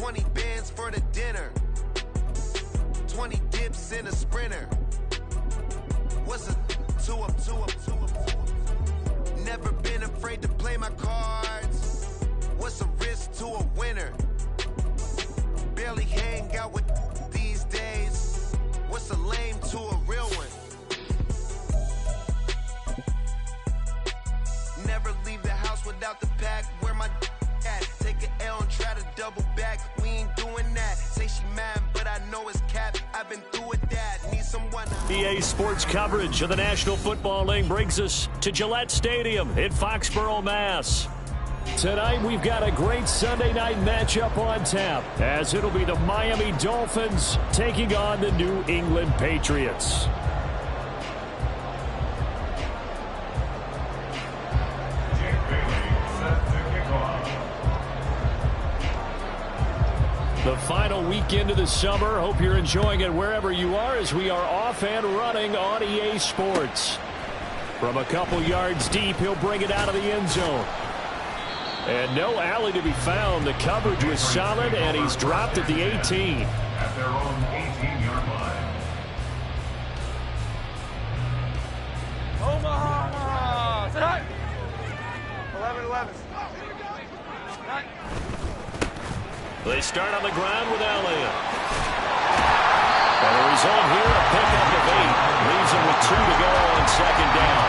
20 bands for the dinner. 20 dips in a sprinter. What's a 2 up, 2 up, 2 up, 2 up? Never been afraid to play my cards. What's a risk to a winner? Barely hang out with these days. What's a lame to a real one? Never leave the house without the pack. Where my at? Take an L and try to double back. We ain't doing that. Say she mad, but I know it's cap. I've been through with that. Need someone to... EA Sports coverage of the National Football League brings us to Gillette Stadium in Foxborough, Mass. Tonight we've got a great Sunday night matchup on tap, as it'll be the Miami Dolphins taking on the New England Patriots. The final weekend of the summer. Hope you're enjoying it wherever you are, as we are off and running on EA Sports. From a couple yards deep, he'll bring it out of the end zone. And no alley to be found. The coverage was solid, and he's dropped at the 18. At their own 18-yard line. Omaha! Tonight! 11-11. They start on the ground with Elliott. And the result here, a pickup of 8. Leaves him with 2 to go on second down.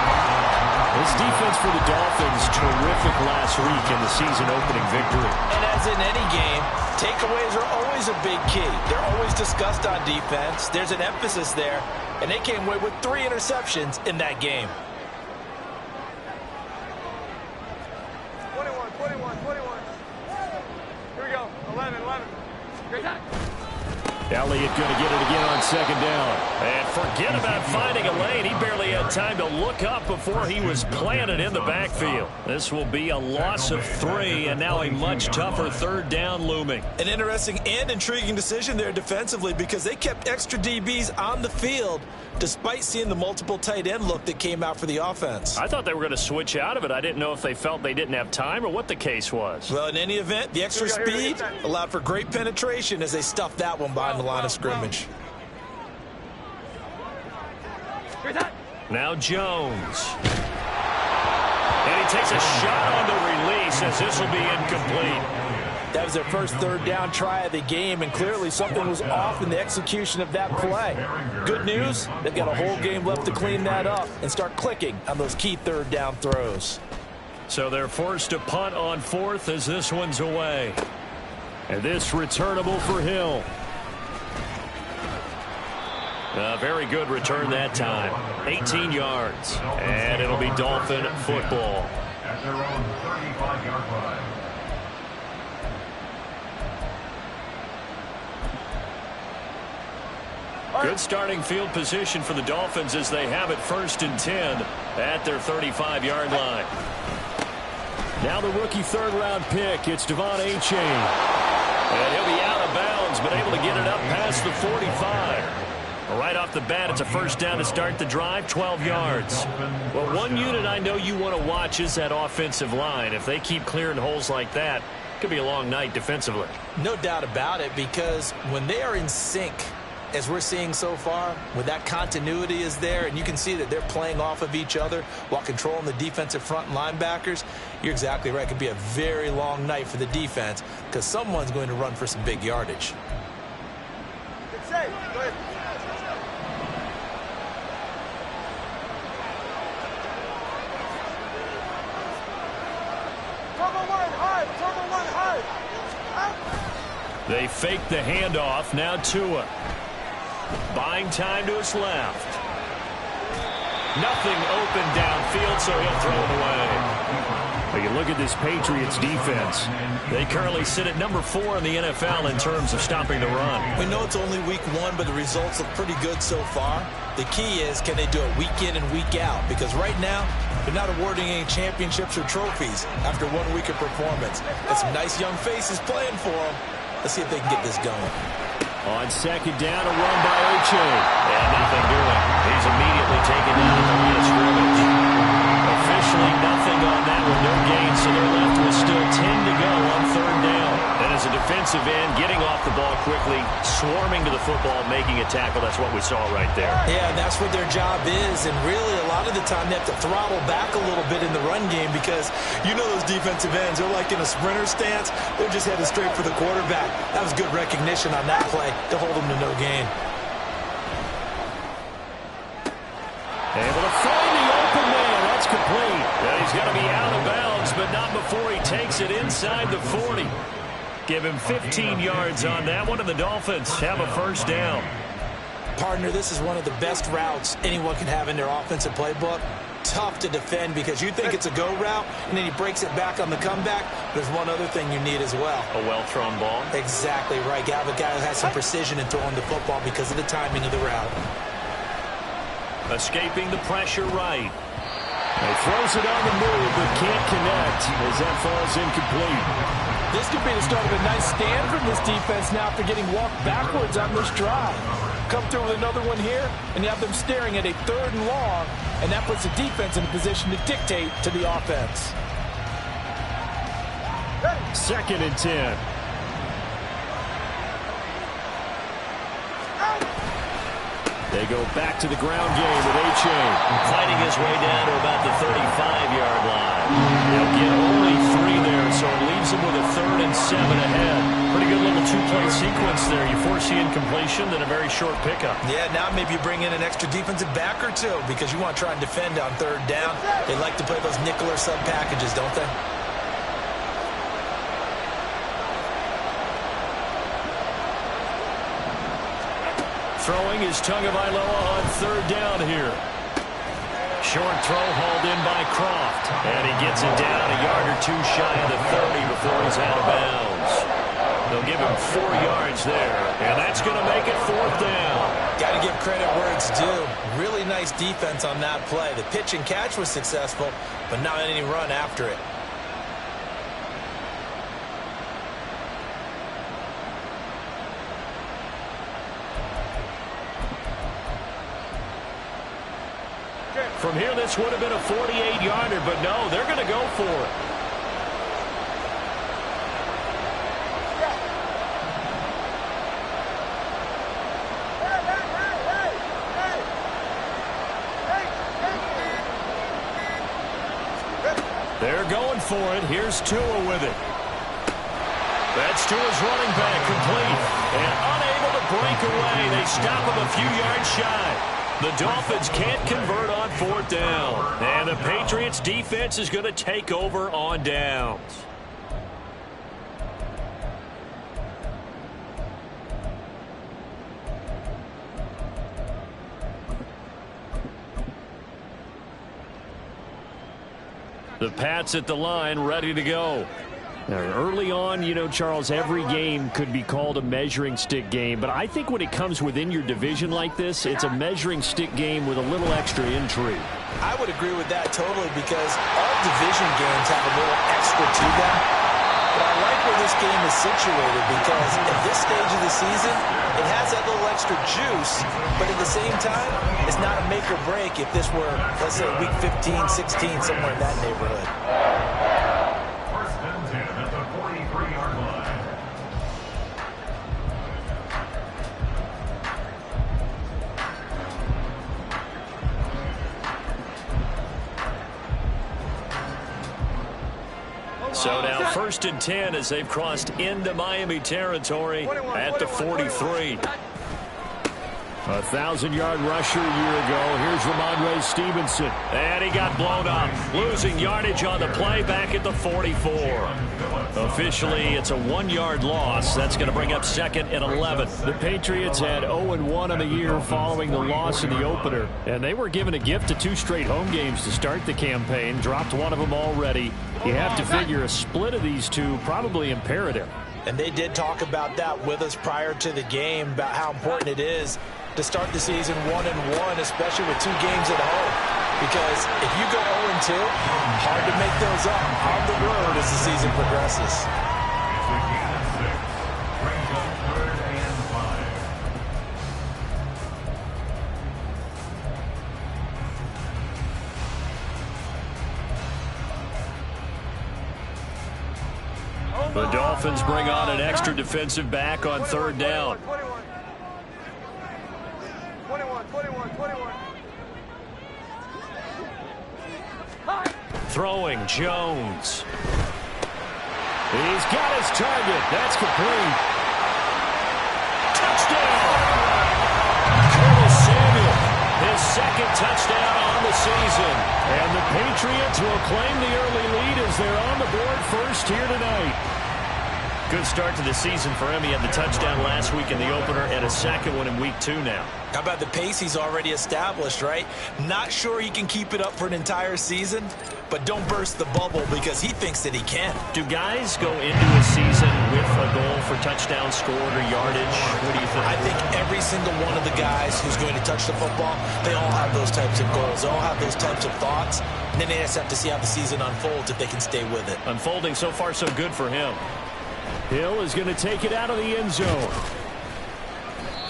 This defense for the Dolphins, terrific last week in the season-opening victory. And as in any game, takeaways are always a big key. They're always discussed on defense. There's an emphasis there, and they came away with 3 interceptions in that game. 21. Here we go. 11. Great time. Elliott going to get it again on second down. And forget about finding a lane. He barely had time to look up before he was planted in the backfield. This will be a loss of 3, and now a much tougher third down looming. An interesting and intriguing decision there defensively, because they kept extra DBs on the field despite seeing the multiple tight end look that came out for the offense. I thought they were going to switch out of it. I didn't know if they felt they didn't have time or what the case was. Well, in any event, the extra speed allowed for great penetration as they stuffed that one behind the line of scrimmage. Now Jones. And he takes a shot on the release, as this will be incomplete. That was their first third down try of the game, and clearly something was off in the execution of that play. Good news, they've got a whole game left to clean that up and start clicking on those key third down throws. So they're forced to punt on 4th as this one's away. And this returnable for Hill. A very good return that time. 18 yards. And it'll be Dolphin football. At their own 35-yard line. Good starting field position for the Dolphins as they have it 1st and 10 at their 35-yard line. Now the rookie third-round pick. It's Devon Achane. And he'll be out of bounds, but able to get it up past the 45. Right off the bat, it's a first down to start the drive, 12 yards. Well, one unit I know you want to watch is that offensive line. If they keep clearing holes like that, it could be a long night defensively. No doubt about it, because when they are in sync, as we're seeing so far, when that continuity is there and you can see that they're playing off of each other while controlling the defensive front linebackers, you're exactly right. It could be a very long night for the defense because someone's going to run for some big yardage. Good save. Go ahead. They fake the handoff. Now Tua. Buying time to his left. Nothing open downfield, so he'll throw it away. Well, you look at this Patriots defense. They currently sit at number 4 in the NFL in terms of stopping the run. We know it's only week 1, but the results look pretty good so far. The key is, can they do it week in and week out? Because right now, they're not awarding any championships or trophies after 1 week of performance. Got some nice young faces playing for them. Let's see if they can get this going. On second down, a run by Achane. And nothing doing. He's immediately taken down at the line of scrimmage. Officially nothing on that one, no gain, so they're left with still 10 to go on third down. And as a defensive end, getting off the ball quickly, swarming to the football, making a tackle, that's what we saw right there. Yeah, that's what their job is, and really a lot of the time they have to throttle back a little bit in the run game because you know those defensive ends, they're like in a sprinter stance. They're just headed straight for the quarterback. That was good recognition on that play to hold them to no gain. Able to find the open man. That's complete. And he's going to be out of bounds, but not before he takes it inside the 40. Give him 15 yards on that one, and the Dolphins have a first down. Partner, this is one of the best routes anyone can have in their offensive playbook. Tough to defend because you think it's a go route, and then he breaks it back on the comeback. There's one other thing you need as well. A well-thrown ball. Exactly right. You have a guy who has some precision in throwing the football because of the timing of the route. Escaping the pressure right. He throws it on the move, but can't connect as that falls incomplete. This could be the start of a nice stand from this defense now after getting walked backwards on this drive. Come through with another one here, and you have them staring at a 3rd and long, and that puts the defense in a position to dictate to the offense. 2nd and 10. They go back to the ground game with A-Chain. Fighting his way down to about the 35-yard line. They'll get only 3 there, so it leaves them with a 3rd and 7 ahead. Pretty good little 2-play sequence there. You force the incompletion, then a very short pickup. Yeah, now maybe you bring in an extra defensive back or two because you want to try and defend on 3rd down. They like to play those nickel or sub packages, don't they? Throwing is Tagovailoa on 3rd down here. Short throw hauled in by Croft. And he gets it down a yard or 2 shy of the 30 before he's out of bounds. They'll give him 4 yards there. And that's going to make it 4th down. Got to give credit where it's due. Really nice defense on that play. The pitch and catch was successful, but not any run after it. From here, this would have been a 48-yarder, but no, they're going to go for it. They're going for it. Here's Tua with it. That's Tua's running back, complete. And unable to break away. They stop him a few yards shy. The Dolphins can't convert on 4th down. And the Patriots defense is going to take over on downs. The Pats at the line, ready to go. Now, early on, you know, Charles, every game could be called a measuring stick game. But I think when it comes within your division like this, it's a measuring stick game with a little extra intrigue. I would agree with that totally because all division games have a little extra to them. But I like where this game is situated because at this stage of the season, it has that little extra juice. But at the same time, it's not a make or break if this were, let's say, week 15, 16, somewhere in that neighborhood. So now 1st and 10 as they've crossed into Miami territory at the 43. A 1,000-yard rusher a year ago. Here's Ramondre Stevenson. And he got blown up. Losing yardage on the play back at the 44. Officially, it's a 1-yard loss. That's going to bring up 2nd and 11. The Patriots had 0-1 on the year following the loss in the opener. And they were given a gift of 2 straight home games to start the campaign. Dropped one of them already. You have to figure a split of these 2 probably imperative. And they did talk about that with us prior to the game, about how important it is to start the season 1-1, especially with 2 games at home. Because if you go 0-2, hard to make those up on the road as the season progresses. The Dolphins bring on an extra defensive back on third down. 21. Throwing Jones. He's got his target. That's complete. Touchdown! Curtis Samuel, his second touchdown on the season. And the Patriots will claim the early lead as they're on the board first here tonight. Good start to the season for him. He had the touchdown last week in the opener and a second one in week 2 now. How about the pace he's already established, right? Not sure he can keep it up for an entire season, but don't burst the bubble because he thinks that he can. Do guys go into a season with a goal for touchdown scored or yardage? What do you think? I think every single one of the guys who's going to touch the football, they all have those types of goals. They all have those types of thoughts. And then they just have to see how the season unfolds if they can stay with it. Unfolding so far so good for him. Hill is going to take it out of the end zone.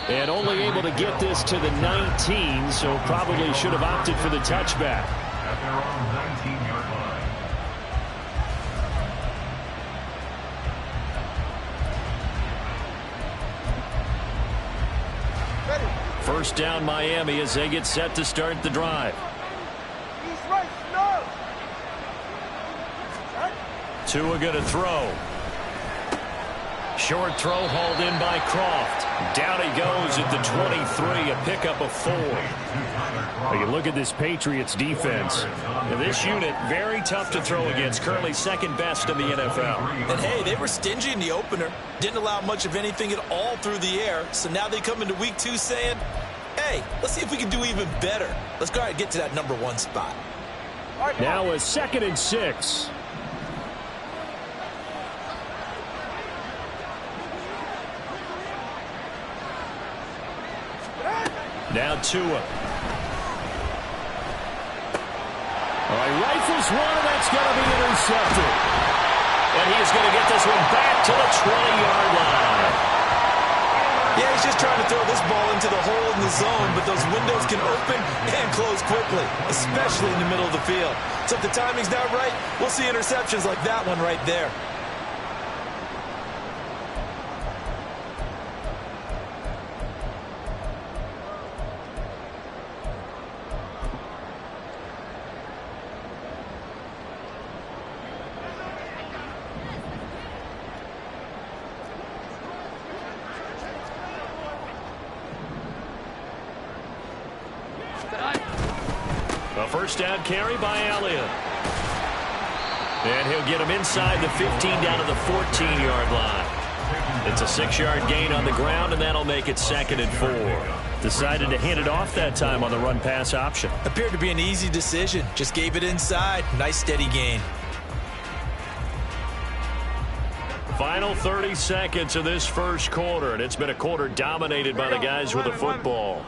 And only able to get this to the 19, so probably should have opted for the touchback. At their own 19-yard line. First down Miami as they get set to start the drive. Tua going to throw. Short throw hauled in by Croft. Down he goes at the 23, a pickup of 4. Well, you look at this Patriots defense. Now, this unit, very tough to throw against. Currently second best in the NFL. And, hey, they were stingy in the opener. Didn't allow much of anything at all through the air. So now they come into week 2 saying, hey, let's see if we can do even better. Let's go ahead and get to that number 1 spot. Now a 2nd and 6. Now Tua. All right, rifles one, and that's going to be intercepted. And he's going to get this one back to the 20-yard line. Yeah, he's just trying to throw this ball into the hole in the zone, but those windows can open and close quickly, especially in the middle of the field. So if the timing's not right, we'll see interceptions like that one right there. A first down carry by Elliott. And he'll get him inside the 15 down to the 14-yard line. It's a 6-yard gain on the ground, and that'll make it 2nd and 4. Decided to hand it off that time on the run-pass option. Appeared to be an easy decision. Just gave it inside. Nice steady gain. Final 30 seconds of this first quarter, and it's been a quarter dominated by the guys with the football.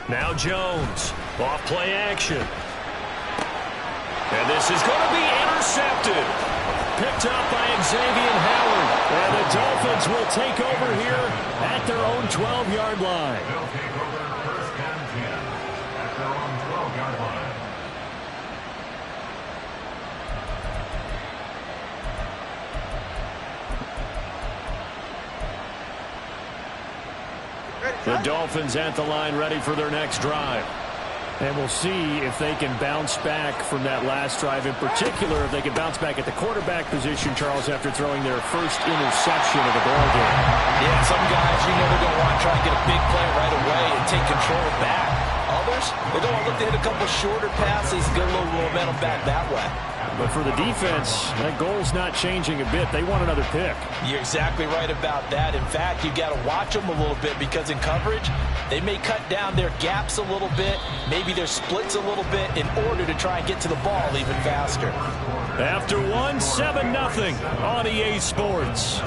Now Jones, off play action. And this is going to be intercepted. Picked up by Xavier Howard. And the Dolphins will take over here at their own 12-yard line. They'll take over first and 10 at their own 12-yard line. The Dolphins at the line ready for their next drive. And we'll see if they can bounce back from that last drive. In particular, if they can bounce back at the quarterback position, Charles, after throwing their first interception of the ballgame. Yeah, some guys, you know, they're going to want to try and get a big play right away and take control back. Others, they're going to look to hit a couple shorter passes, get a little momentum back that way. But for the defense, that goal's not changing a bit. They want another pick. You're exactly right about that. In fact, you've got to watch them a little bit because in coverage, they may cut down their gaps a little bit, maybe their splits a little bit in order to try and get to the ball even faster. After one, 7-0 on EA Sports.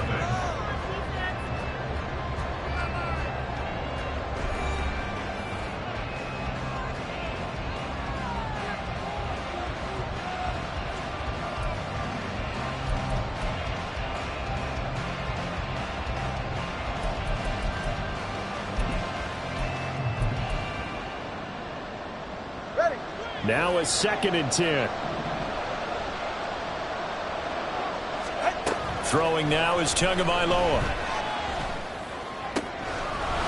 Now a 2nd and 10. Throwing now is Tagovailoa.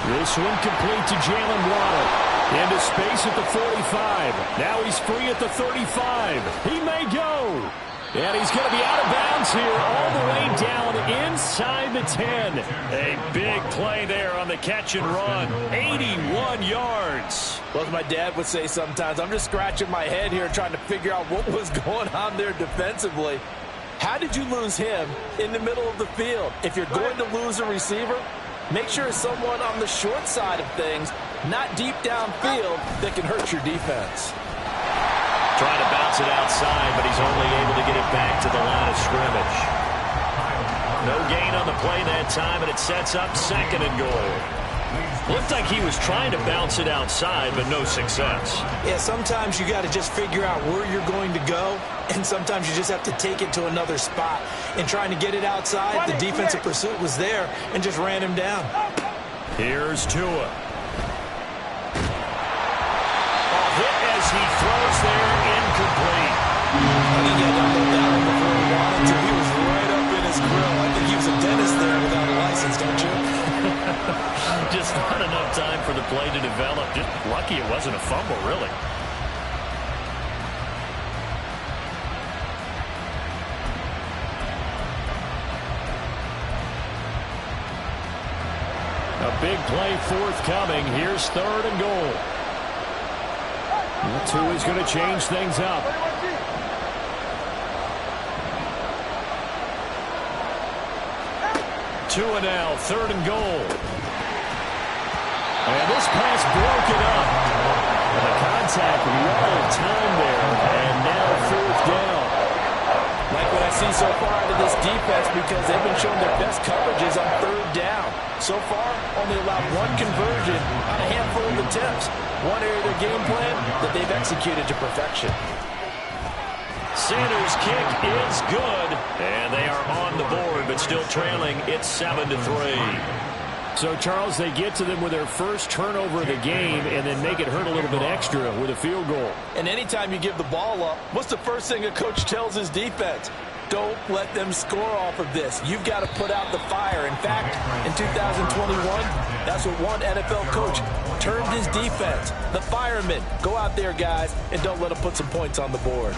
This one complete to Jalen Waddle. Into space at the 45. Now he's free at the 35. He may go. And he's going to be out of bounds here all the way down inside the 10. A big play there on the catch and run. 81 yards. Well, as my dad would say sometimes, I'm just scratching my head here trying to figure out what was going on there defensively. How did you lose him in the middle of the field? If you're going to lose a receiver, make sure it's someone on the short side of things, not deep downfield, that can hurt your defense. Trying to bounce it outside, but he's only able to get it back to the line of scrimmage. No gain on the play that time, and it sets up 2nd and goal. Looked like he was trying to bounce it outside, but no success. Yeah, sometimes you got to just figure out where you're going to go, and sometimes you just have to take it to another spot. And trying to get it outside, the defensive pursuit was there and just ran him down. Here's Tua. As he throws there, incomplete. I think he had to look down before he wanted to. He was right up in his grill. I think he was a dentist there without a license, don't you? Just not enough time for the play to develop. Just lucky it wasn't a fumble, really. A big play forthcoming. Here's 3rd and goal. Tua's going to change things up. Tua now, 3rd and goal. And this pass broken up. And the contact, well time there. And now 4th down. Like what I see so far out of this defense, because they've been showing their best coverages on 3rd down. So far, only allowed 1 conversion on a handful of attempts. One area of their game plan that they've executed to perfection. Sanders' kick is good, and they are on the board, but still trailing. It's 7-3. So, Charles, they get to them with their first turnover of the game and then make it hurt a little bit extra with a field goal. And anytime you give the ball up, what's the first thing a coach tells his defense? Don't let them score off of this. You've got to put out the fire. In fact, in 2021, that's what one NFL coach termed his defense. The firemen. Go out there, guys, and don't let them put some points on the board.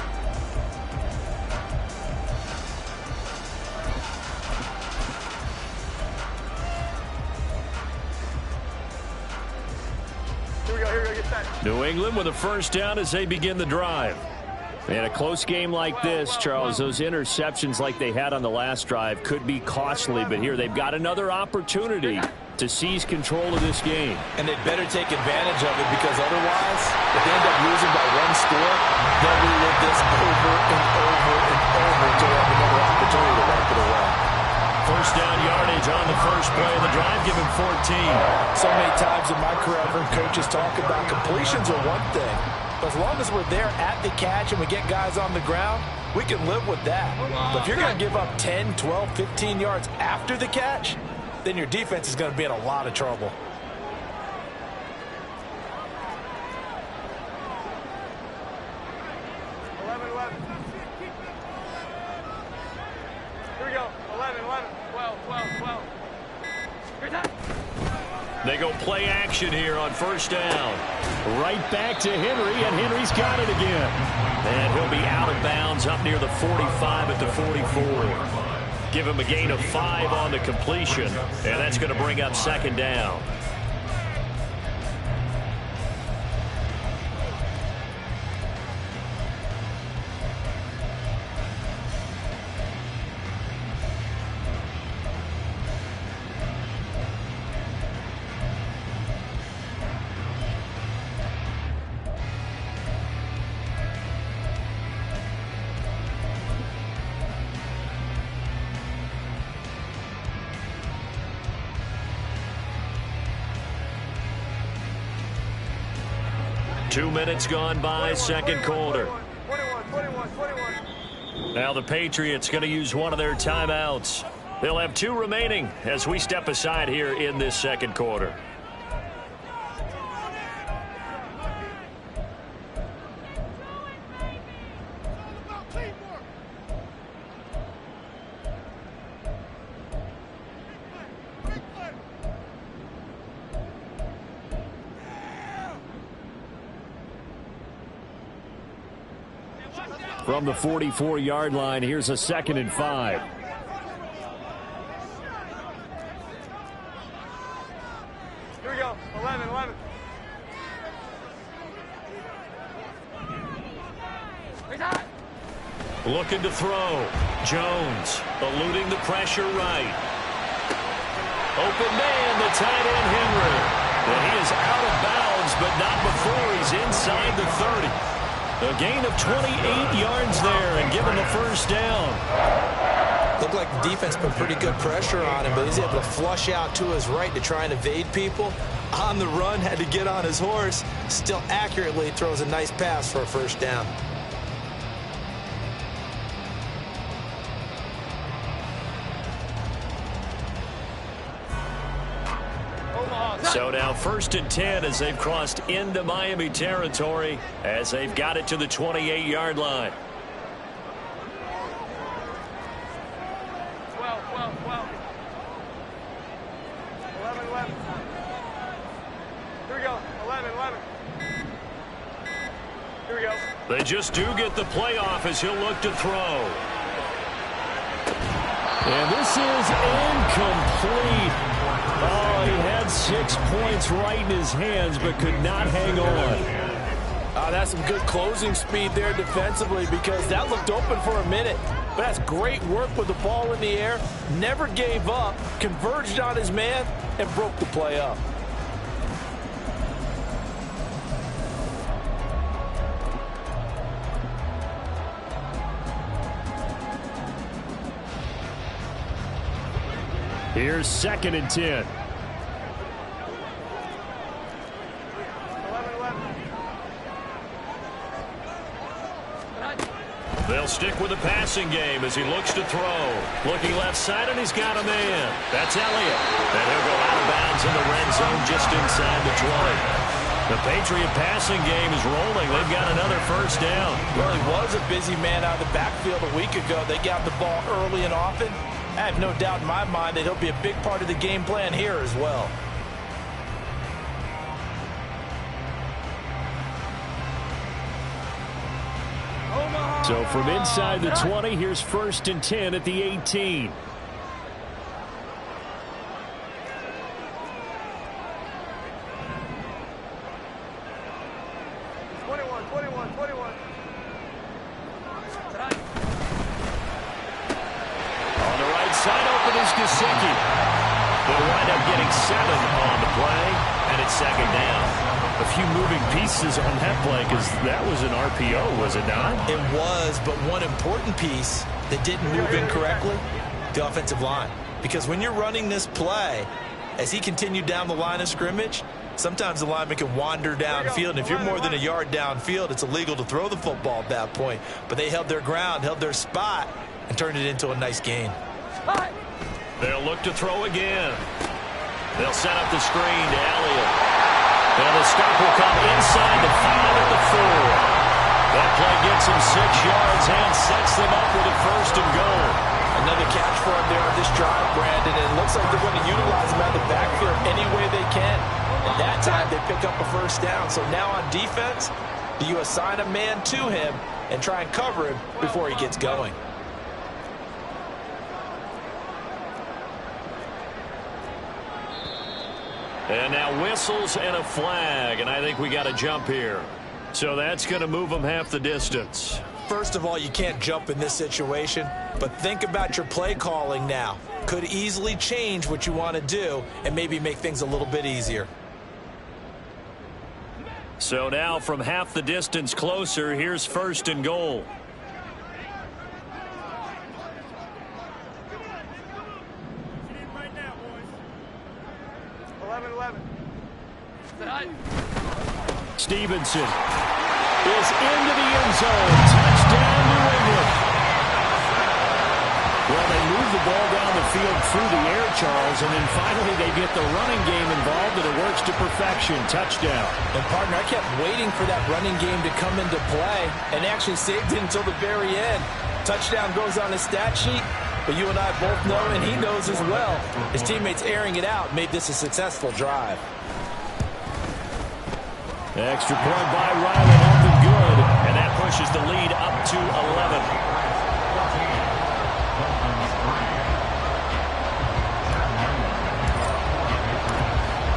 Here we go, get that. New England with a first down as they begin the drive. And a close game like this, Charles, those interceptions like they had on the last drive could be costly. But here they've got another opportunity to seize control of this game. And they'd better take advantage of it, because otherwise, if they end up losing by 1 score, they'll relive this over and over and over until they have another opportunity to wipe it away. First down yardage on the first play of the drive, give him 14. So many times in my career, I've heard coaches talk about completions are one thing. But as long as we're there at the catch and we get guys on the ground, we can live with that. But if you're going to give up 10, 12, 15 yards after the catch, then your defense is going to be in a lot of trouble. Here we go. 11, 12, 12. They go play action here on first down. Right back to Henry, and Henry's got it again. And he'll be out of bounds up near the 45 at the 44. Give him a gain of 5 on the completion, and that's going to bring up 2nd down. Two minutes gone by, second quarter. 21. Now the Patriots going to use one of their timeouts. They'll have 2 remaining as we step aside here in this second quarter. From the 44-yard line, here's a 2nd and 5. Here we go. 11. Looking to throw. Jones eluding the pressure right. Open man, the tight end Henry. And he is out of bounds, but not before he's inside the 30. A gain of 28 yards there and given the first down. Looked like the defense put pretty good pressure on him, but he's able to flush out to his right to try and evade people. On the run, had to get on his horse. Still accurately throws a nice pass for a first down. So now 1st and 10 as they've crossed into Miami territory as they've got it to the 28-yard line. 12. 11. Here we go. 11. Here we go. They just do get the playoff as he'll look to throw. And this is incomplete. Oh, he had 6 points right in his hands, but could not hang on. That's some good closing speed there defensively because that looked open for a minute. But that's great work with the ball in the air. Never gave up, converged on his man, and broke the play up. Here's 2nd and 10. 11. They'll stick with the passing game as he looks to throw. Looking left side, and he's got a man. That's Elliott. And he'll go out of bounds in the red zone just inside the 20. The Patriot passing game is rolling. They've got another first down. Well, he was a busy man out of the backfield a week ago. They got the ball early and often. I have no doubt in my mind that he'll be a big part of the game plan here as well. So from inside the 20, here's 1st and 10 at the 18. 21. On the right side, open is Gesicki. They'll wind up getting 7 on the play, and it's 2nd down. A few moving pieces on that play because that was an RPO, was it not? It was, but one important piece that didn't move in correctly, the offensive line. Because when you're running this play, as he continued down the line of scrimmage, sometimes the lineman can wander downfield, and if you're more than a yard downfield, it's illegal to throw the football at that point. But they held their ground, held their spot, and turned it into a nice gain. They'll look to throw again. They'll set up the screen to Elliott. And the stop will come inside the 5 at the 4. That play gets him 6 yards and sets them up with a 1st and goal. Another catch for him there on this drive, Brandon. And it looks like they're going to utilize him out of the backfield any way they can. And that time they pick up a first down. So now on defense, do you assign a man to him and try and cover him before he gets going? And now whistles and a flag, and I think we got a jump here. So that's going to move them half the distance. First of all, you can't jump in this situation, but think about your play calling now. Could easily change what you want to do and maybe make things a little bit easier. So now from half the distance closer, here's 1st and goal. Stevenson is into the end zone. Touchdown, New England. Well, they move the ball down the field through the air, Charles, and then finally they get the running game involved, and it works to perfection. Touchdown. And, partner, I kept waiting for that running game to come into play and actually saved it until the very end. Touchdown goes on the stat sheet, but you and I both know, and he knows as well, his teammates airing it out made this a successful drive. Extra point by Riley, nothing good, and that puts pushes the lead up to 11.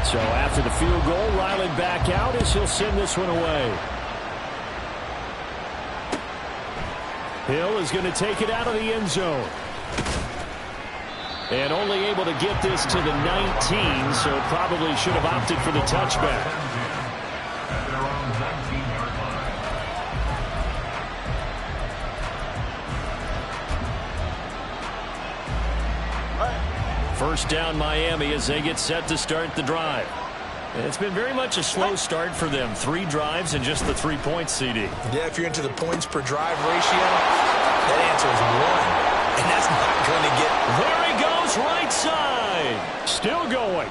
So after the field goal, Ryland back out as he'll send this one away. Hill is going to take it out of the end zone. And only able to get this to the 19, so probably should have opted for the touchback. First down Miami as they get set to start the drive. And it's been very much a slow start for them. 3 drives and just the 3 points, CD. Yeah, if you're into the points per drive ratio, that answer is 1. And that's not going to get... There he goes, right side. Still going.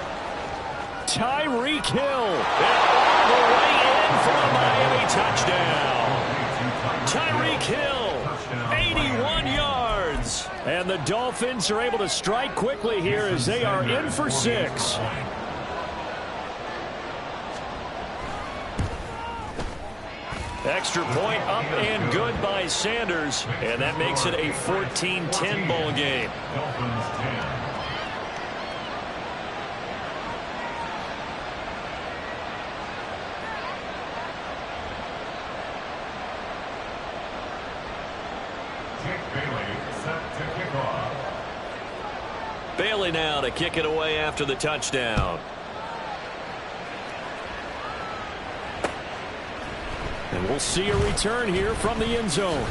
Tyreek Hill. And all the way in for a Miami touchdown. Tyreek Hill, 81 yards. And the Dolphins are able to strike quickly here as they are in for 6. Extra point up and good by Sanders. And that makes it a 14-10 ball game. Dolphins 10. Bailey now to kick it away after the touchdown. And we'll see a return here from the end zone.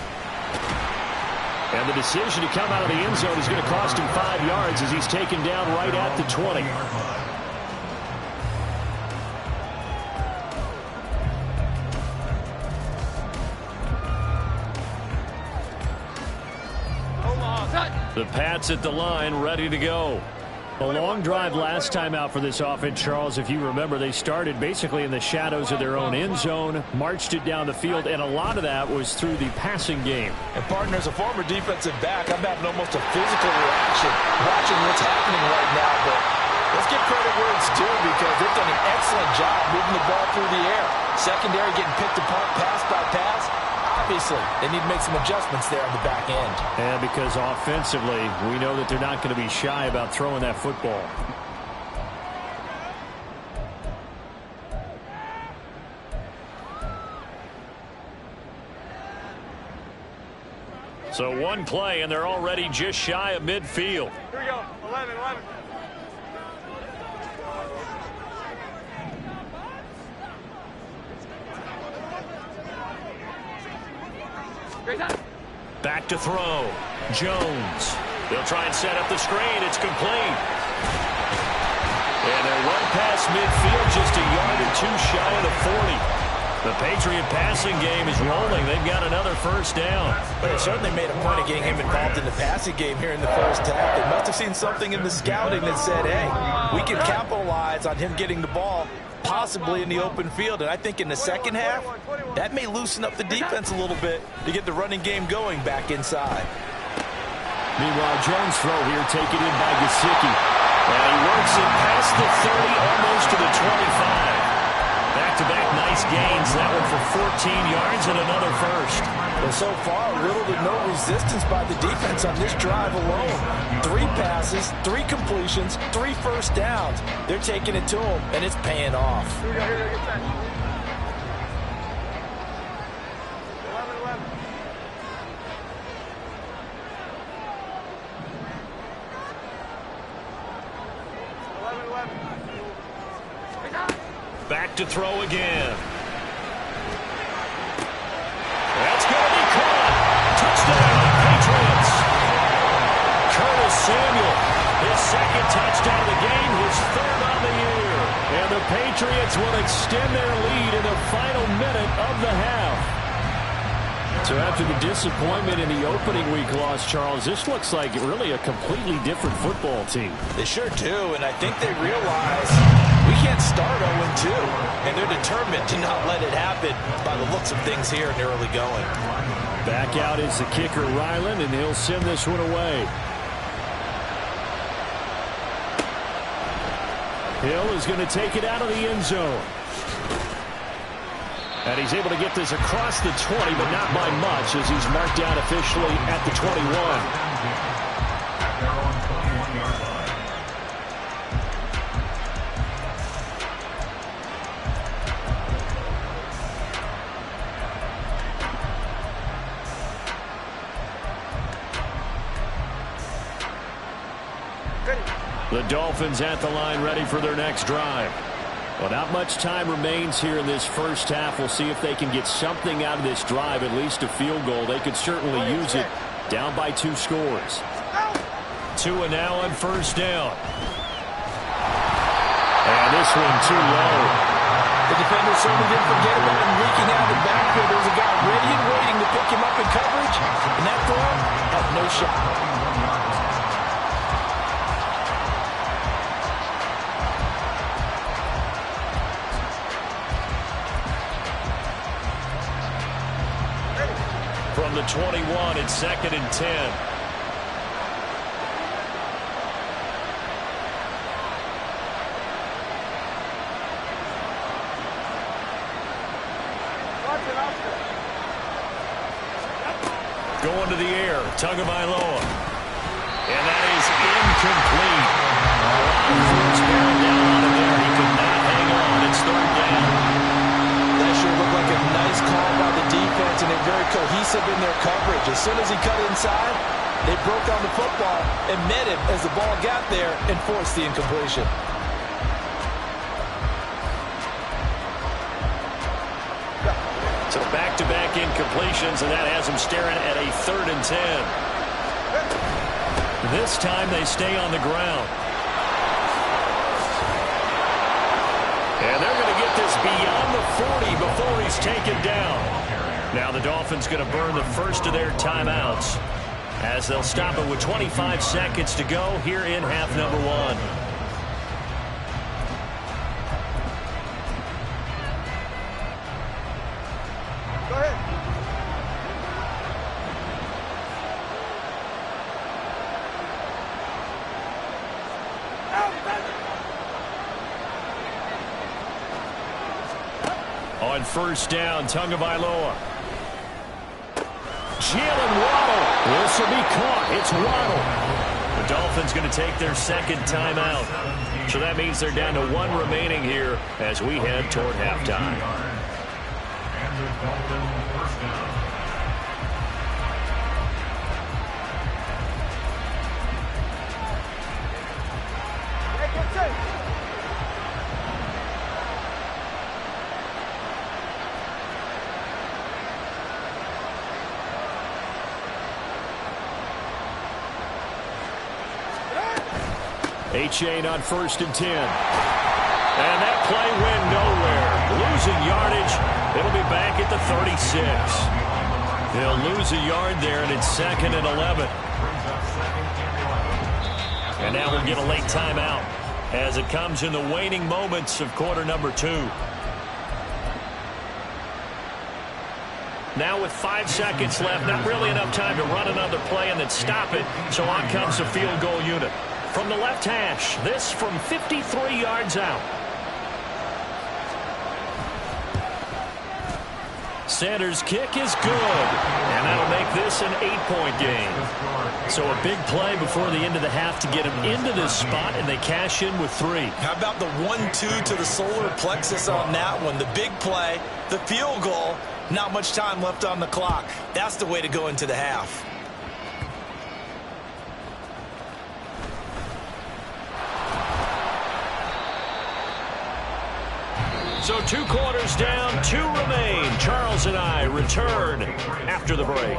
And the decision to come out of the end zone is going to cost him 5 yards as he's taken down right at the 20. The Pats at the line, ready to go. A long drive last time out for this offense, Charles. If you remember, they started basically in the shadows of their own end zone, marched it down the field, and a lot of that was through the passing game. And, partner, as a former defensive back, I'm having almost a physical reaction watching what's happening right now. But let's give credit where it's due because they've done an excellent job moving the ball through the air. Secondary getting picked apart pass by pass. Obviously, they need to make some adjustments there on the back end. And because offensively, we know that they're not going to be shy about throwing that football. So one play, and they're already just shy of midfield. Here we go. 11. Back to throw. Jones. They'll try and set up the screen. It's complete. And they're run past midfield, just a yard or two shy of the 40. The Patriot passing game is rolling. They've got another first down. But it certainly made a point of getting him involved in the passing game here in the first half. They must have seen something in the scouting that said, hey, we can capitalize on him getting the ball possibly in the open field. And I think in the second half, that may loosen up the defense a little bit to get the running game going back inside. Meanwhile, Jones' throw here taken in by Gesicki. And he works it past the 30, almost to the 25. Back-to-back nice gains. That one for 14 yards and another first. Well, so far, little to no resistance by the defense on this drive alone. 3 passes, 3 completions, 3 first downs. They're taking it to them, and it's paying off. Here we go, get set. 11. Back to throw again. That's going to be caught. Touchdown, Patriots. Curtis Samuel, his second touchdown of the game, his third on the year. And the Patriots will extend their lead in the final minute of the half. So after the disappointment in the opening week loss, Charles, this looks like really a completely different football team. They sure do, and I think they realize we can't start 0-2, and they're determined to not let it happen by the looks of things here in the early going. Back out is the kicker, Ryland, and he'll send this one away. Hill is going to take it out of the end zone. And he's able to get this across the 20, but not by much, as he's marked down officially at the 21. At their own 21-yard line. The Dolphins at the line, ready for their next drive. Well, not much time remains here in this first half. We'll see if they can get something out of this drive, at least a field goal. They could certainly use it, down by 2 scores. Tua now on first down. And this one too low. The defender certainly didn't forget about him leaking out of the backfield. There's a guy ready and waiting to pick him up in coverage, and that throw had no shot. From the 21, it's 2nd and 10. Going to the air, Tagovailoa. And that is incomplete. First down on him there. He could not hang on. It's 3rd down. That sure looked like a nice call by the defense, and they're very cohesive in their coverage. As soon as he cut inside, they broke on the football and met him as the ball got there and forced the incompletion. So back-to-back incompletions, and that has them staring at a 3rd and 10. This time they stay on the ground. And they're going to get this beyond the 40 before he's taken down. Now the Dolphins going to burn the first of their timeouts, as they'll stop it with 25 seconds to go here in half number 1. On first down, Tagovailoa. Jalen Waddle. This will be caught. It's Waddle. The Dolphins going to take their 2nd timeout. So that means they're down to 1 remaining here as we head toward halftime. And the Dolphins first down. H8 on 1st and 10. And that play went nowhere. Losing yardage. It'll be back at the 36. They'll lose a yard there, and it's 2nd and 11. And now we'll get a late timeout as it comes in the waning moments of quarter number 2. Now with 5 seconds left, not really enough time to run another play and then stop it. So on comes the field goal unit. From the left hash, this from 53 yards out. Sanders' kick is good, and that'll make this an 8-point game. So a big play before the end of the half to get him into this spot, and they cash in with 3. How about the 1-2 to the solar plexus on that one? The big play, the field goal, not much time left on the clock. That's the way to go into the half. So 2 quarters down, 2 remain. Charles and I return after the break.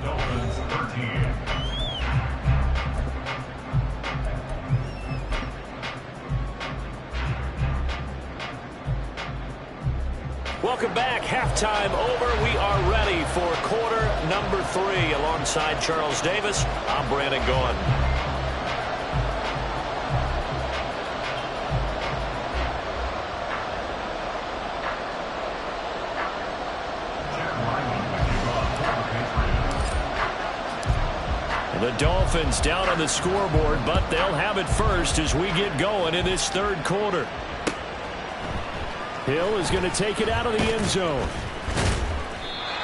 Dolphins 13. Welcome back. Halftime over. We are ready for quarter number 3. Alongside Charles Davis, I'm Brandon Gaughan. The Dolphins down on the scoreboard, but they'll have it first as we get going in this 3rd quarter. Hill is going to take it out of the end zone.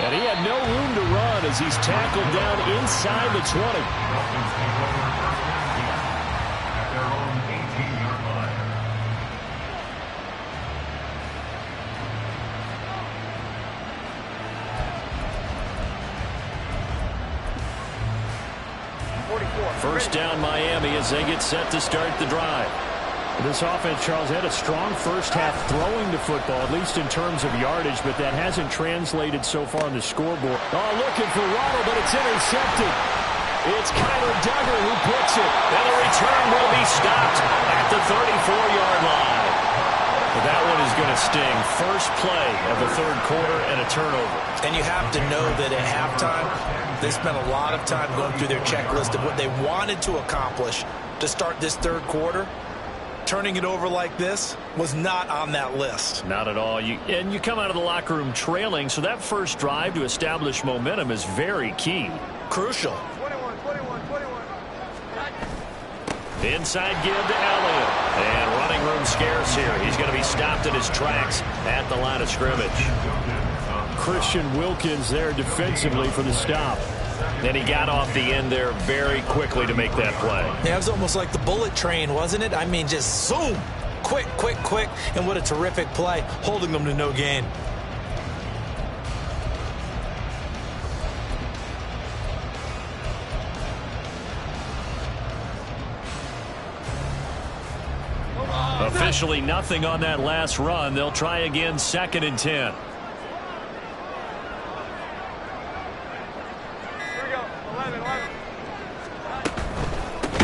And he had no room to run as he's tackled down inside the 20. Dolphins take over first and 10 at their own 18-yard line. First down Miami as they get set to start the drive. This offense, Charles, had a strong first half throwing the football, at least in terms of yardage, but that hasn't translated so far on the scoreboard. Oh, looking for Waddle, but it's intercepted. It's Kyler Duggar who picks it. And the return will be stopped at the 34-yard line. But that one is going to sting. First play of the third quarter and a turnover. And you have to know that at halftime, they spent a lot of time going through their checklist of what they wanted to accomplish to start this third quarter. Turning it over like this was not on that list. Not at all. And you come out of the locker room trailing, so that first drive to establish momentum is very key. Crucial. 21. Inside give to Elliott. And running room scarce here. He's going to be stopped in his tracks at the line of scrimmage. Christian Wilkins there defensively for the stop. And he got off the end there very quickly to make that play. Yeah, it was almost like the bullet train, wasn't it? I mean, just zoom. Quick. And what a terrific play, holding them to no gain. Officially nothing on that last run. They'll try again, 2nd and 10.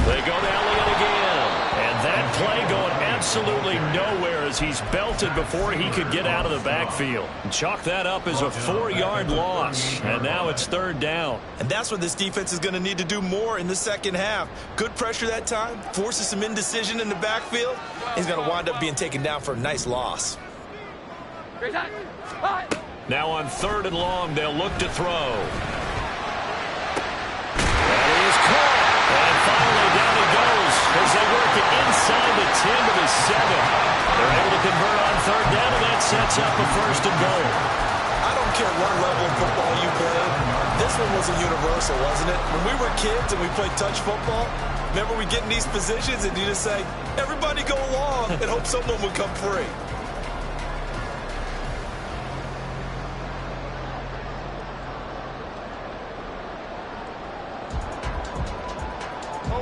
They go to Elliott again. And that play going absolutely nowhere as he's belted before he could get out of the backfield. Chalk that up as a 4-yard loss. And now it's 3rd down. And that's what this defense is going to need to do more in the second half. Good pressure that time. Forces some indecision in the backfield. He's going to wind up being taken down for a nice loss. Now on 3rd and long, they'll look to throw. That is caught. And finally down he goes as they work it inside the 10 to the 7. They're able to convert on 3rd down, and that sets up a 1st and goal. I don't care what level of football you played. This one was a universal, wasn't it? When we were kids and we played touch football, remember we get in these positions and you just say, everybody go along, and hope someone would come free.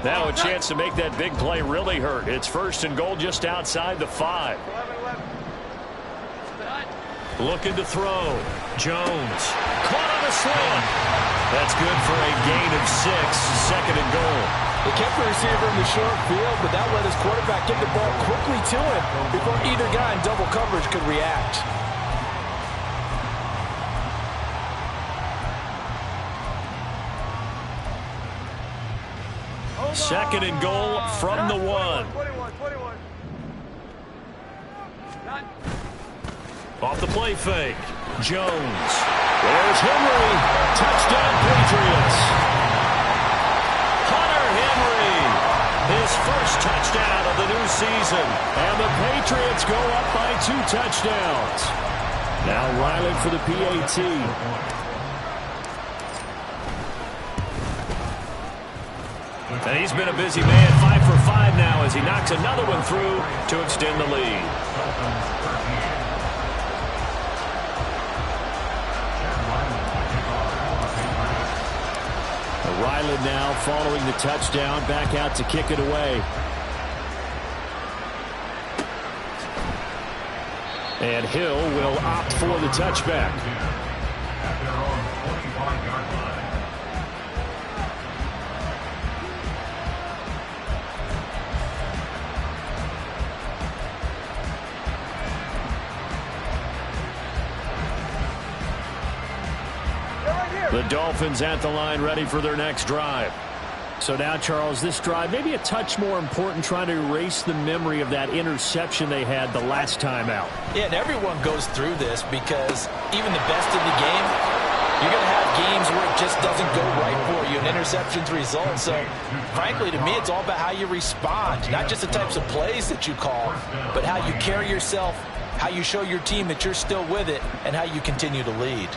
Now a chance to make that big play really hurt. It's 1st and goal just outside the 5. Looking to throw. Jones. Caught on a slant. That's good for a gain of 6. 2nd and goal. They kept the receiver in the short field, but that let his quarterback get the ball quickly to him before either guy in double coverage could react. 2nd and goal from the 1. 21. Off the play fake. Jones. There's Henry. Touchdown Patriots. Hunter Henry. His first touchdown of the new season. And the Patriots go up by 2 touchdowns. Now Riley for the PAT. And he's been a busy man, 5 for 5 now as he knocks another one through to extend the lead. Riley now following the touchdown, back out to kick it away. And Hill will opt for the touchback. At their own 45-yard line. The Dolphins at the line ready for their next drive. So now, Charles, this drive maybe a touch more important, trying to erase the memory of that interception they had the last time out. Yeah, and everyone goes through this because even the best in the game, you're going to have games where it just doesn't go right for you, and interceptions result. So, frankly, to me, it's all about how you respond, not just the types of plays that you call, but how you carry yourself how you show your team that you're still with it, and how you continue to lead.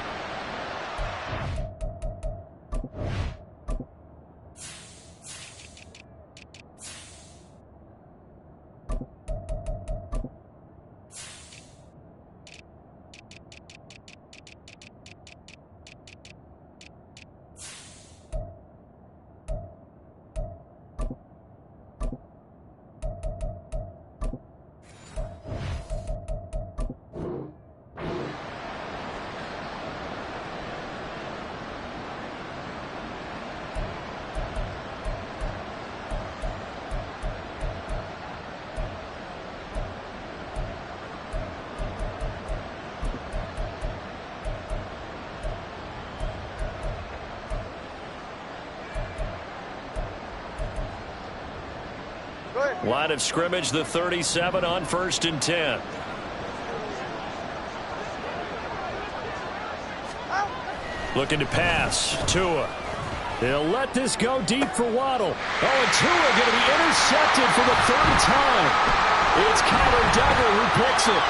Line of scrimmage, the 37 on 1st and 10. Looking to pass. Tua. They'll let this go deep for Waddle. Oh, and Tua going to be intercepted for the 3rd time. It's Kyler Duggar who picks it.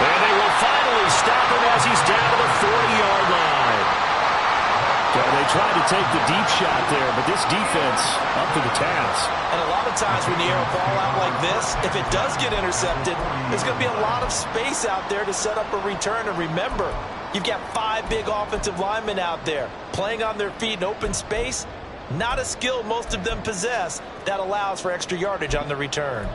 And they will finally stop him as he's down to the 40-yard line. So they tried to take the deep shot there, but this defense up to the task. And a lot of times when you air a ball out like this, if it does get intercepted, there's going to be a lot of space out there to set up a return. And remember, you've got 5 big offensive linemen out there playing on their feet in open space. Not a skill most of them possess that allows for extra yardage on the return.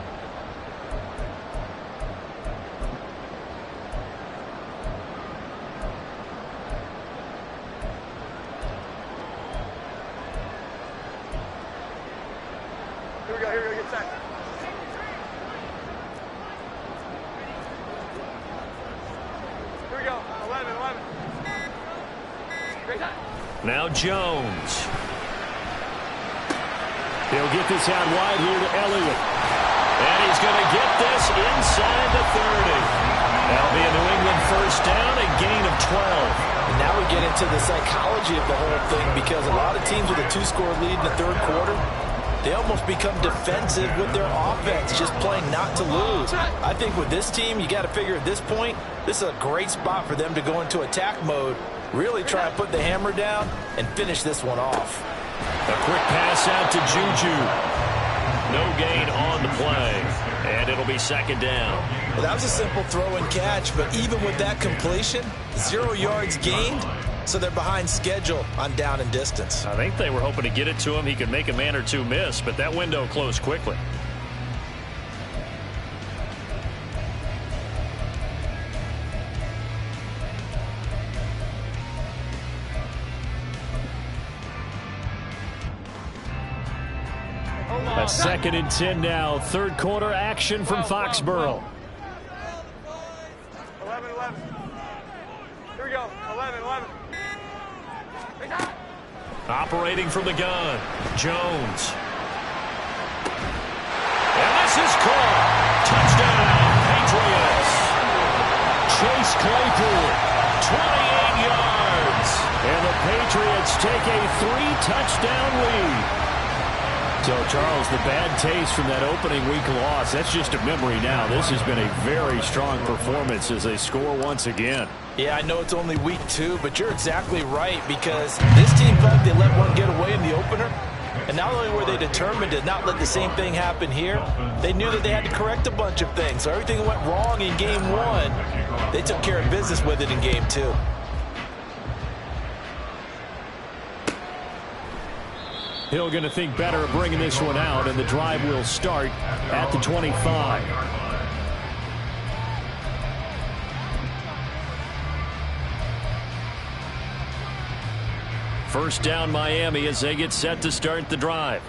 Here we go, get set. Here we go, 11. Great time. Now Jones. They'll get this out wide here to Elliott. And he's going to get this inside the 30. That'll be a New England 1st down, a gain of 12. And now we get into the psychology of the whole thing, because a lot of teams with a 2-score lead in the 3rd quarter, they almost become defensive with their offense, just playing not to lose. I think with this team, you got to figure at this point, this is a great spot for them to go into attack mode, really try and put the hammer down and finish this one off. A quick pass out to Juju. No gain on the play, and it'll be 2nd down. Well, that was a simple throw and catch, but even with that completion, 0 yards gained, so they're behind schedule on down and distance. I think they were hoping to get it to him. He could make a man or two miss, but that window closed quickly. A 2nd and 10 now. 3rd quarter action from Foxborough. 11. Here we go, 11. Operating from the gun, Jones. And this is caught. Touchdown, Patriots. Chase Claypool, 28 yards. and the Patriots take a 3-touchdown lead. So, Charles, the bad taste from that opening week loss, that's just a memory now. This has been a very strong performance as they score once again. Yeah, I know it's only week 2, but you're exactly right, because this team felt they let one get away in the opener. And not only were they determined to not let the same thing happen here, they knew that they had to correct a bunch of things. So everything went wrong in game 1. They took care of business with it in game 2. Hill going to think better of bringing this one out, and the drive will start at the 25. First down, Miami, as they get set to start the drive.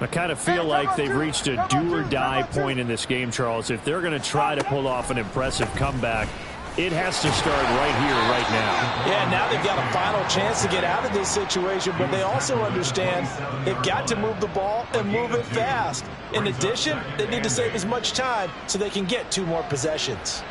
I kind of feel like they've reached a do-or-die point in this game, Charles. If they're going to try to pull off an impressive comeback, it has to start right here, right now. Yeah, now they've got a final chance to get out of this situation, but they also understand they've got to move the ball and move it fast. In addition, they need to save as much time so they can get 2 more possessions.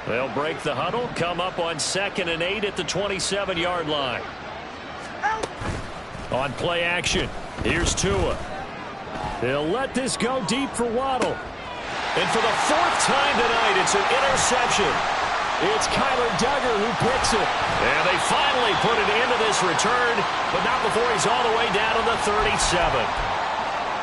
They'll break the huddle, come up on 2nd and 8 at the 27-yard line. On play action, here's Tua. They'll let this go deep for Waddle. And for the fourth time tonight, it's an interception. It's Kyler Duggar who picks it. And they finally put it into this return, but not before he's all the way down to the 37.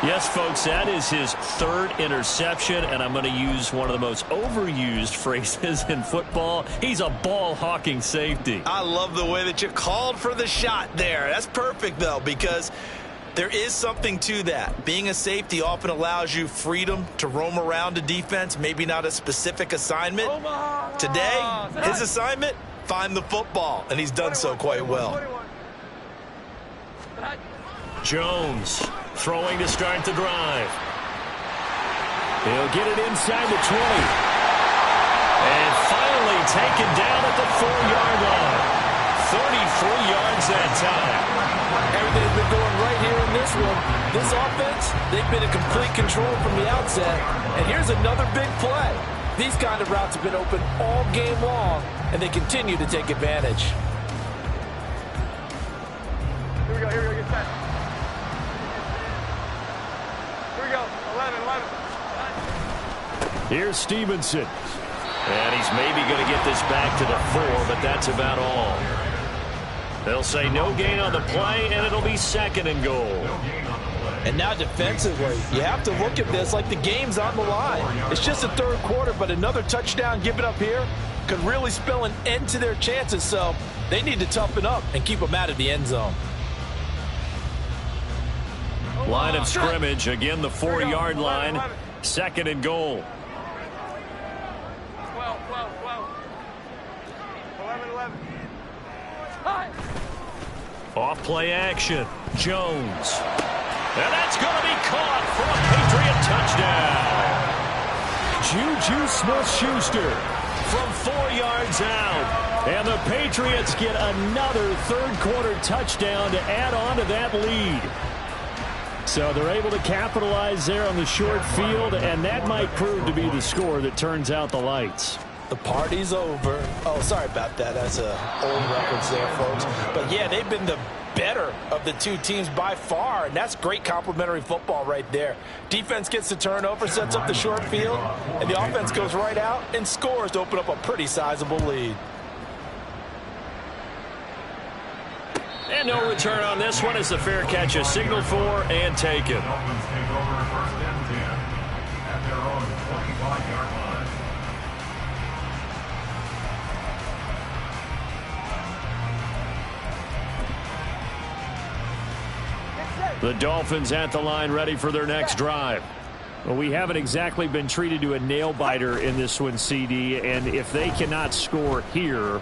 Yes, folks, that is his third interception, and I'm going to use one of the most overused phrases in football. He's a ball-hawking safety. I love the way that you called for the shot there. That's perfect, though, because there is something to that. Being a safety often allows you freedom to roam around a defense, maybe not a specific assignment. Today, his assignment, find the football, and he's done so quite well. Jones throwing to start the drive. He'll get it inside the 20. And finally taken down at the 4-yard line. 33 yards that time. Everything's been going right here in this one. This offense, they've been in complete control from the outset. And here's another big play. These kind of routes have been open all game long, and they continue to take advantage. Here we go, get set. Here we go, 11. Here's Stevenson. And he's maybe going to get this back to the 4, but that's about all. They'll say no gain on the play, and it'll be 2nd and goal. And now defensively, you have to look at this like the game's on the line. It's just the third quarter, but another touchdown given up here could really spell an end to their chances, so they need to toughen up and keep them out of the end zone. Line of scrimmage, again the 4-yard line, 2nd and goal. 12. 11. Off play action, Jones. And that's going to be caught for a Patriot touchdown. Juju Smith-Schuster from 4 yards out. And the Patriots get another third-quarter touchdown to add on to that lead. So they're able to capitalize there on the short field, and that might prove to be the score that turns out the lights. The party's over. Oh, sorry about that. That's an old reference there, folks. But, yeah, they've been the better of the two teams by far, and that's great complementary football right there. Defense gets the turnover, sets up the short field, and the offense goes right out and scores to open up a pretty sizable lead. And no return on this one as the fair catch is signaled for and taken. Dolphins take over 1st and 10 at their own 25-yard line. The Dolphins at the line ready for their next drive. Well, we haven't exactly been treated to a nail-biter in this one, CD, and if they cannot score here,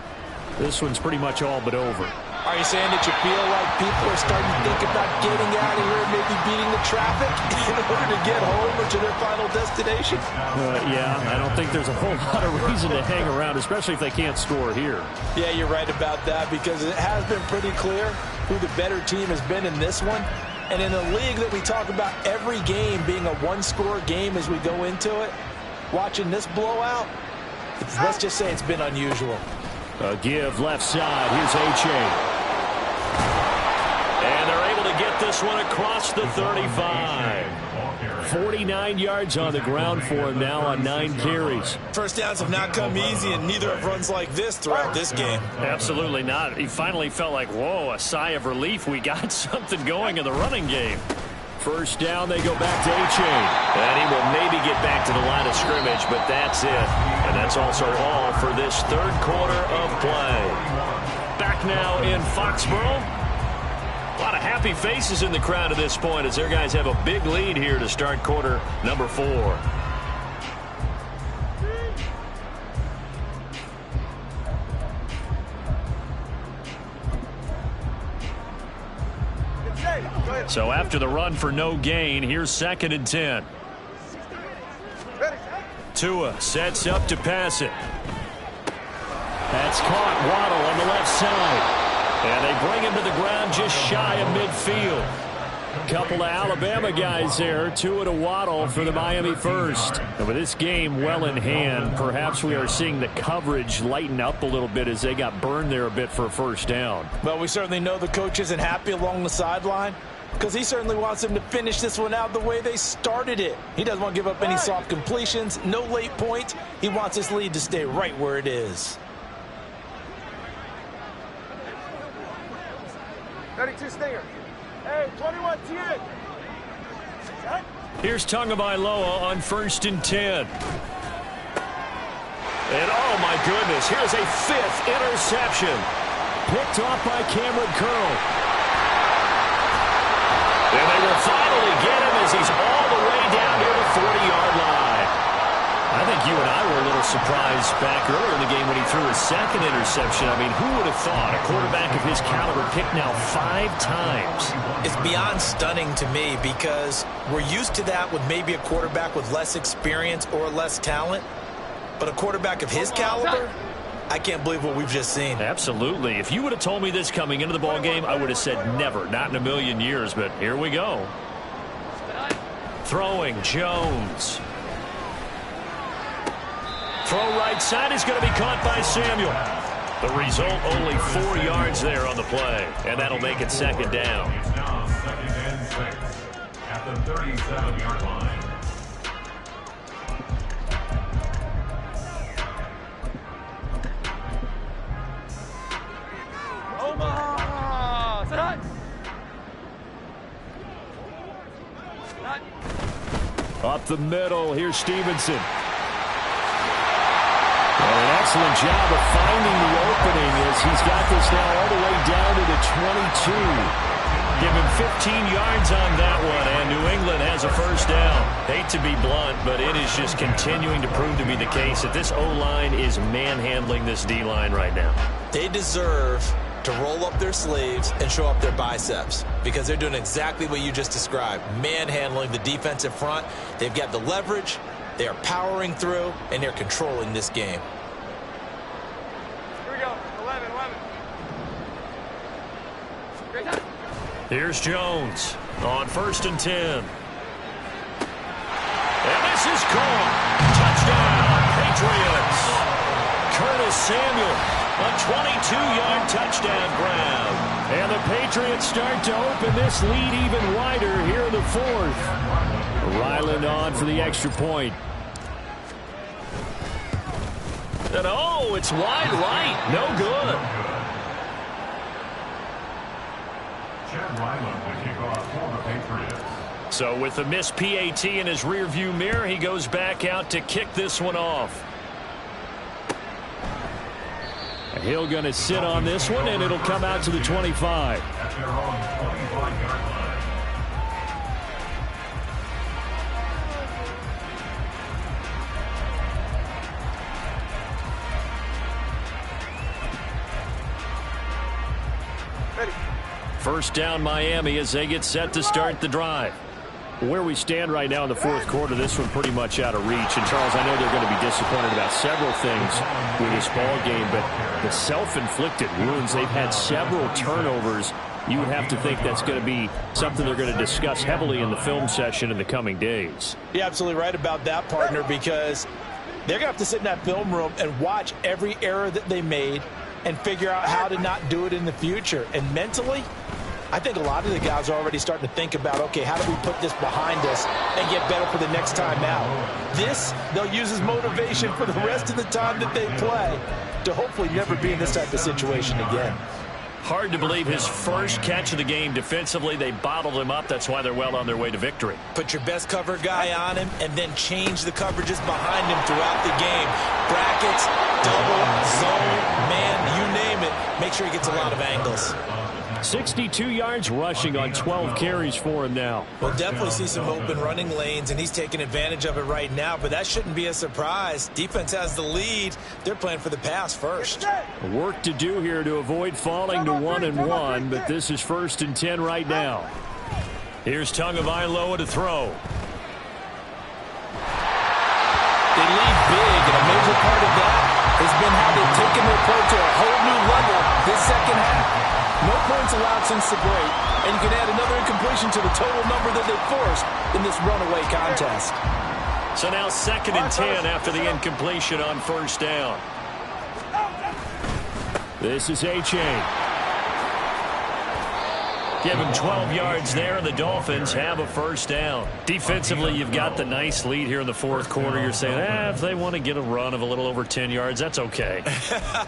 this one's pretty much all but over. Are you saying that you feel like people are starting to think about getting out of here and maybe beating the traffic in order to get home or to their final destination? Yeah, I don't think there's a whole lot of reason to hang around, especially if they can't score here. Yeah, you're right about that because it has been pretty clear who the better team has been in this one. And in a league that we talk about every game being a one-score game as we go into it, watching this blowout, let's just say it's been unusual. A give left side. Here's A-Chain. And they're able to get this one across the 35. 49 yards on the ground for him now on 9 carries. First downs have not come easy, and neither have runs like this throughout this game. Absolutely not. He finally felt like, whoa, a sigh of relief. We got something going in the running game. First down, they go back to A-Chain. And he will maybe get back to the line of scrimmage, but that's it. And that's also all for this third quarter of play. Back now in Foxborough. A lot of happy faces in the crowd at this point as their guys have a big lead here to start quarter number 4. So after the run for no gain, here's 2nd and 10. Tua sets up to pass it. That's caught. Waddle on the left side. And they bring him to the ground just shy of midfield. Couple of Alabama guys there, Tua to Waddle for the Miami first. And with this game well in hand, perhaps we are seeing the coverage lighten up a little bit as they got burned there a bit for a first down. Well, we certainly know the coach isn't happy along the sideline because he certainly wants them to finish this one out the way they started it. He doesn't want to give up any soft completions, no late points. He wants his lead to stay right where it is. 32 Stinger. Hey, 21 10. Here's Tagovailoa on 1st and 10. And oh my goodness, here's a 5th interception. Picked off by Cameron Curl. And they will finally get him as he's all the way down near the 40-yard line. I think you and I were a little surprised back earlier in the game when he threw his 2nd interception. I mean, who would have thought a quarterback of his caliber picked now 5 times? It's beyond stunning to me because we're used to that with maybe a quarterback with less experience or less talent. But a quarterback of his caliber, I can't believe what we've just seen. Absolutely. If you would have told me this coming into the ball game, I would have said never, not in a million years. But here we go. Throwing, Jones. Throw right side is going to be caught by Samuel. The result, only 4 yards there on the play. And that'll make it 2nd down. It's now 2nd and 6 at the 37-yard line. Omaha! Set. Up the middle, here's Stevenson. An excellent job of finding the opening as he's got this now all the way down to the 22. Give him 15 yards on that one, and New England has a first down. Hate to be blunt, but it is just continuing to prove to be the case that this O-line is manhandling this D-line right now. They deserve to roll up their sleeves and show up their biceps because they're doing exactly what you just described, manhandling the defensive front. They've got the leverage, they are powering through, and they're controlling this game. Here we go. 11. Great time. Here's Jones on 1st and 10. And this is caught. Touchdown, Patriots. Curtis Samuel, a 22-yard touchdown grab. And the Patriots start to open this lead even wider here in the 4th. Ryland on for the extra point. And oh, it's wide right. No good. Chad Ryland to kick off for the Patriots. So with the missed PAT in his rearview mirror, he goes back out to kick this one off. Hill going to sit on this one, and it'll come out to the 25. At their own 25-yard line. Ready. First down Miami as they get set to start the drive. Where we stand right now in the 4th quarter, this one pretty much out of reach. And, Charles, I know they're going to be disappointed about several things with this ball game, but the self-inflicted wounds, they've had several turnovers. You would have to think that's going to be something they're going to discuss heavily in the film session in the coming days. You're absolutely right about that, partner, because they're going to have to sit in that film room and watch every error that they made and figure out how to not do it in the future. And mentally, I think a lot of the guys are already starting to think about, okay, how do we put this behind us and get better for the next time out? This, they'll use as motivation for the rest of the time that they play to hopefully never be in this type of situation again. Hard to believe his first catch of the game defensively. They bottled him up. That's why they're well on their way to victory. Put your best cover guy on him and then change the coverages behind him throughout the game. Brackets, double, zone, man, you name it. Make sure he gets a lot of angles. 62 yards rushing on 12 carries for him now. We'll definitely see some open running lanes, and he's taking advantage of it right now, but that shouldn't be a surprise. Defense has the lead. They're playing for the pass first. Work to do here to avoid falling to 1-1, but this is 1st and 10 right now. Here's Tagovailoa to throw. They lead big, and a major part of that has been how they've taken their play to a whole new level this second half. No points allowed since the break, and you can add another incompletion to the total number that they forced in this runaway contest. So now 2nd and 10 after the incompletion on 1st down. This is A-Chain. Give him 12 yards there, and the Dolphins have a 1st down. Defensively, you've got the nice lead here in the 4th quarter. You're saying, if they want to get a run of a little over 10 yards, that's okay.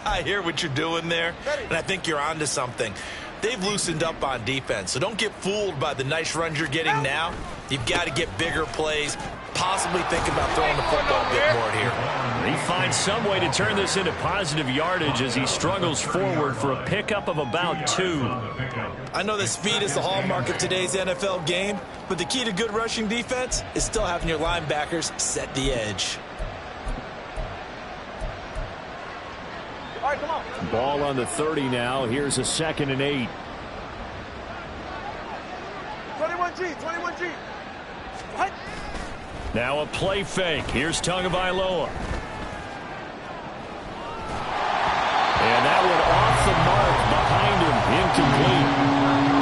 I hear what you're doing there, and I think you're onto something. They've loosened up on defense, so don't get fooled by the nice runs you're getting now. You've got to get bigger plays, possibly think about throwing the football a bit more here. He finds some way to turn this into positive yardage as he struggles forward for a pickup of about 2. I know that speed is the hallmark of today's NFL game, but the key to good rushing defense is still having your linebackers set the edge. All right, come on. Ball on the 30 now. Here's a 2nd and 8. 21G. What? Now a play fake. Here's Tagovailoa. And that one off the mark behind him. Incomplete.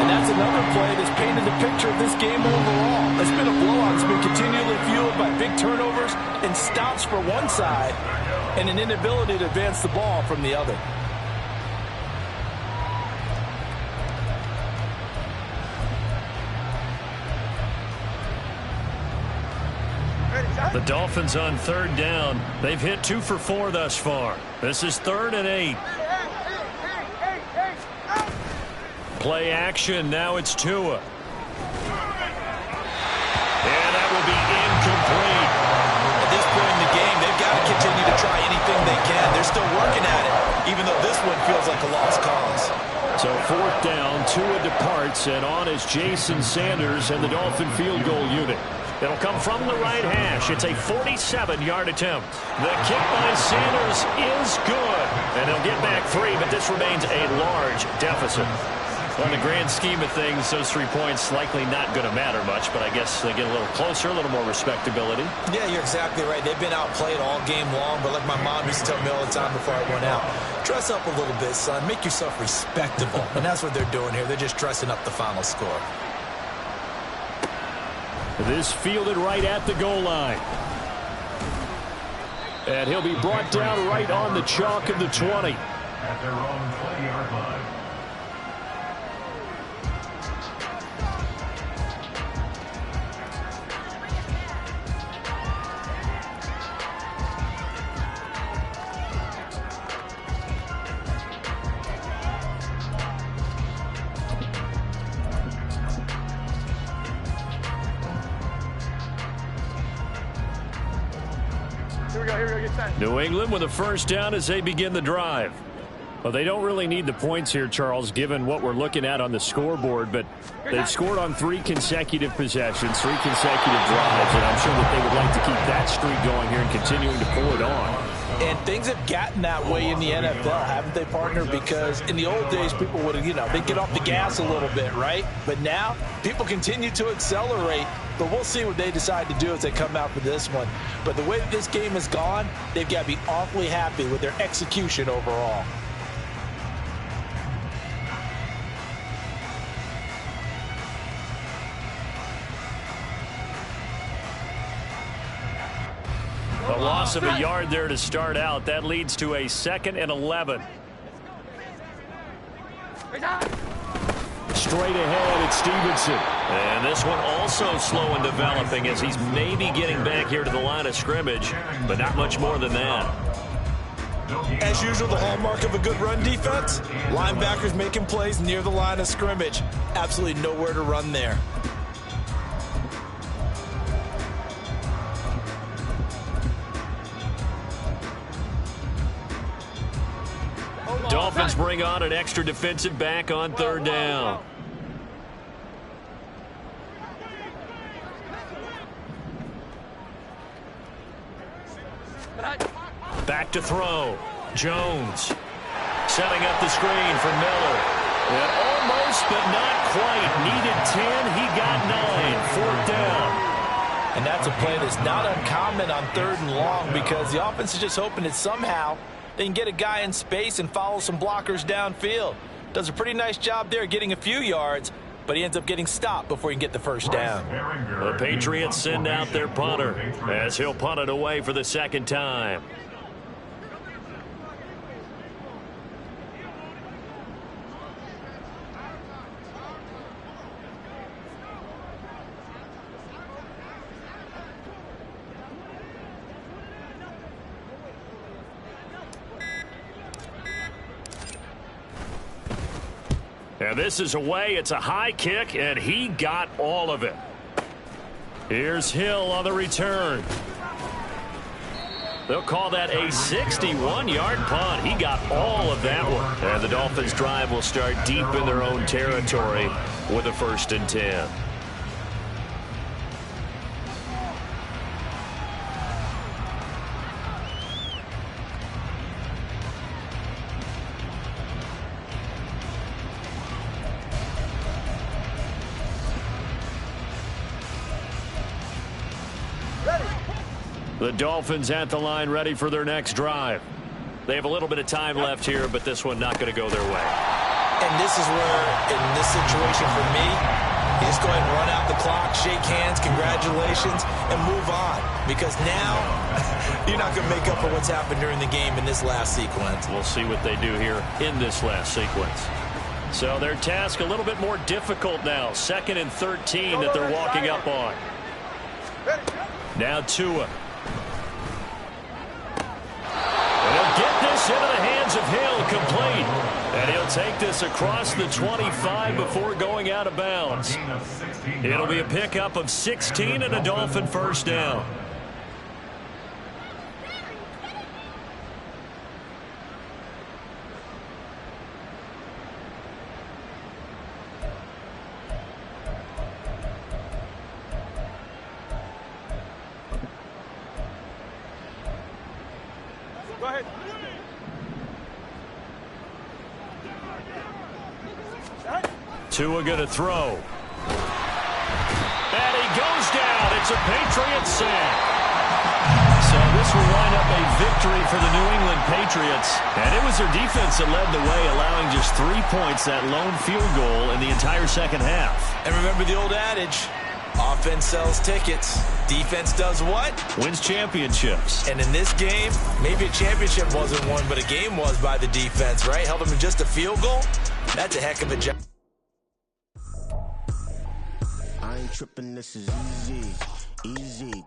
And that's another play that's painted the picture of this game overall. It's been a blowout. It's been continually fueled by big turnovers and stops for one side and an inability to advance the ball from the other. The Dolphins on 3rd down. They've hit 2 for 4 thus far. This is 3rd and 8. Play action. Now it's Tua. And that will be incomplete. At this point in the game, they've got to continue to try anything they can. They're still working at it, even though this one feels like a lost cause. So 4th down, Tua departs, and on is Jason Sanders and the Dolphin field goal unit. It'll come from the right hash. It's a 47-yard attempt. The kick by Sanders is good. And they'll get back 3, but this remains a large deficit. Well, in the grand scheme of things, those 3 points likely not going to matter much, but I guess they get a little closer, a little more respectability. Yeah, you're exactly right. They've been outplayed all game long, but like my mom used to tell me all the time before I went out, dress up a little bit, son. Make yourself respectable. And that's what they're doing here. They're just dressing up the final score. This fielded right at the goal line. And he'll be brought down right on the chalk of the 20. At their own 20-yard line. New England with a 1st down as they begin the drive. Well, they don't really need the points here, Charles, given what we're looking at on the scoreboard, but they've scored on 3 consecutive possessions, 3 consecutive drives, and I'm sure that they would like to keep that streak going here and continuing to pull it on. And things have gotten that way in the NFL, haven't they, partner? Because in the old days, people would have, they'd get off the gas a little bit, right? But now, people continue to accelerate. But we'll see what they decide to do as they come out for this one. But the way that this game has gone, they've got to be awfully happy with their execution overall. The loss of a yard there to start out. That leads to a 2nd and 11. Straight ahead, it's Stevenson. And this one also slow in developing as he's maybe getting back here to the line of scrimmage, but not much more than that. As usual, the hallmark of a good run defense, linebackers making plays near the line of scrimmage. Absolutely nowhere to run there. Dolphins bring on an extra defensive back on 3rd down. Back to throw. Jones setting up the screen for Miller. And almost, but not quite. Needed 10. He got 9. 4th down. And that's a play that's not uncommon on 3rd and long because the offense is just hoping that somehow they can get a guy in space and follow some blockers downfield. Does a pretty nice job there getting a few yards, but he ends up getting stopped before he can get the first down. The Patriots send out their punter as he'll punt it away for the second time. And this is away. It's a high kick, and he got all of it. Here's Hill on the return. They'll call that a 61-yard punt. He got all of that one. And the Dolphins' drive will start deep in their own territory with a 1st and 10. The Dolphins at the line ready for their next drive. They have a little bit of time left here, but this one not going to go their way. And this is where, in this situation for me, you just go ahead and run out the clock, shake hands, congratulations, and move on. Because now, you're not going to make up for what's happened during the game in this last sequence. We'll see what they do here in this last sequence. So their task a little bit more difficult now. 2nd and 13 that they're walking up on. Now Tua. Get this into the hands of Hill, complete. And he'll take this across the 25 before going out of bounds. It'll be a pickup of 16 and a Dolphin 1st down. Go ahead. Tua going to throw. And he goes down. It's a Patriot sack. So this will wind up a victory for the New England Patriots. And it was their defense that led the way, allowing just 3 points, that lone field goal in the entire second half. And remember the old adage, offense sells tickets. Defense does what? Wins championships. And in this game, maybe a championship wasn't won, but a game was by the defense, right? Held them to just a field goal. That's a heck of a job. I ain't tripping, this is easy, easy.